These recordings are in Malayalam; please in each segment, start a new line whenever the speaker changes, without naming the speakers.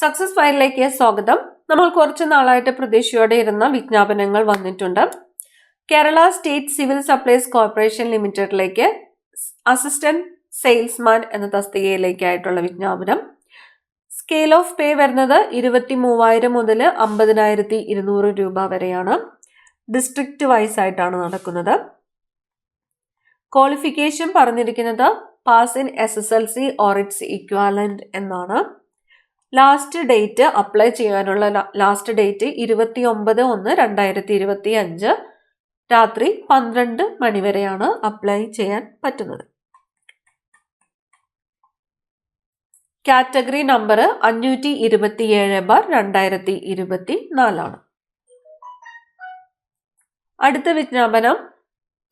സക്സസ് ഫയലിലേക്ക് സ്വാഗതം. നമ്മൾ കുറച്ച് നാളായിട്ട് പ്രതീക്ഷയോടെ ഇരുന്ന വിജ്ഞാപനങ്ങൾ വന്നിട്ടുണ്ട്. Kerala state civil supplies corporation ലിമിറ്റഡിലേക്ക് അസിസ്റ്റന്റ് സെയിൽസ്മാൻ എന്ന തസ്തികയിലേക്കായിട്ടുള്ള വിജ്ഞാപനം. സ്കെയിൽ ഓഫ് പേ വരുന്നത് 23,000 മുതൽ 50,200 രൂപ വരെയാണ്. ഡിസ്ട്രിക്റ്റ് വൈസ് ആയിട്ടാണ് നടക്കുന്നത്. ക്വാളിഫിക്കേഷൻ പറഞ്ഞിരിക്കുന്നത് pass in SSLC or it's equivalent എന്നാണ്. ലാസ്റ്റ് ഡേറ്റ് അപ്ലൈ ചെയ്യാനുള്ള ലാസ്റ്റ് ഡേറ്റ് 29/1/2025 രാത്രി 12 മണി വരെയാണ് അപ്ലൈ ചെയ്യാൻ പറ്റുന്നത്. കാറ്റഗറി നമ്പർ 527/2024 ആണ്. അടുത്ത വിജ്ഞാപനം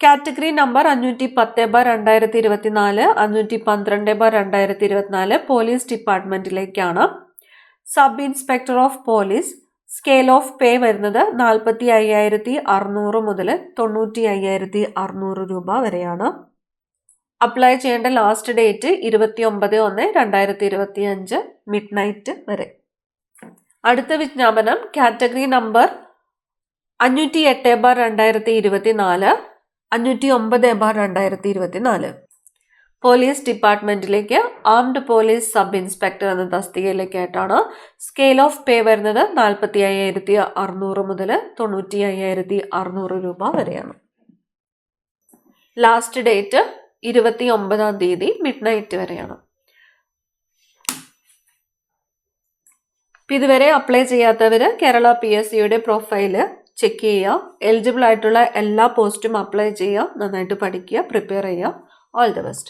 കാറ്റഗറി നമ്പർ 510/2024, 512/2024 പോലീസ് ഡിപ്പാർട്ട്മെന്റിലേക്കാണ്. Sub inspector of police. Scale of pay വരുന്നത് 45,600 മുതൽ 95,600 രൂപ വരെയാണ്. അപ്ലൈ ചെയ്യേണ്ട ലാസ്റ്റ് ഡേറ്റ് 29/1/2025 മിഡ് നൈറ്റ് വരെ. അടുത്ത വിജ്ഞാപനം കാറ്റഗറി നമ്പർ 508/2024, 509/2024 പോലീസ് ഡിപ്പാർട്ട്മെന്റിലേക്ക് ആംഡ് പോലീസ് സബ് ഇൻസ്പെക്ടർ എന്ന തസ്തികയിലേക്കായിട്ടാണ്. സ്കെയിൽ ഓഫ് പേ വരുന്നത് 45,600 മുതൽ 95,600 രൂപ വരെയാണ്. ലാസ്റ്റ് ഡേറ്റ് 29-ാം തീയതി മിഡ് നൈറ്റ് വരെയാണ്. ഇതുവരെ അപ്ലൈ ചെയ്യാത്തവര് കേരള PSCയുടെ പ്രൊഫൈല് ചെക്ക് ചെയ്യുക. എലിജിബിൾ ആയിട്ടുള്ള എല്ലാ പോസ്റ്റും അപ്ലൈ ചെയ്യുക. നന്നായിട്ട് പഠിക്കുക, പ്രിപ്പയർ ചെയ്യുക. All the best.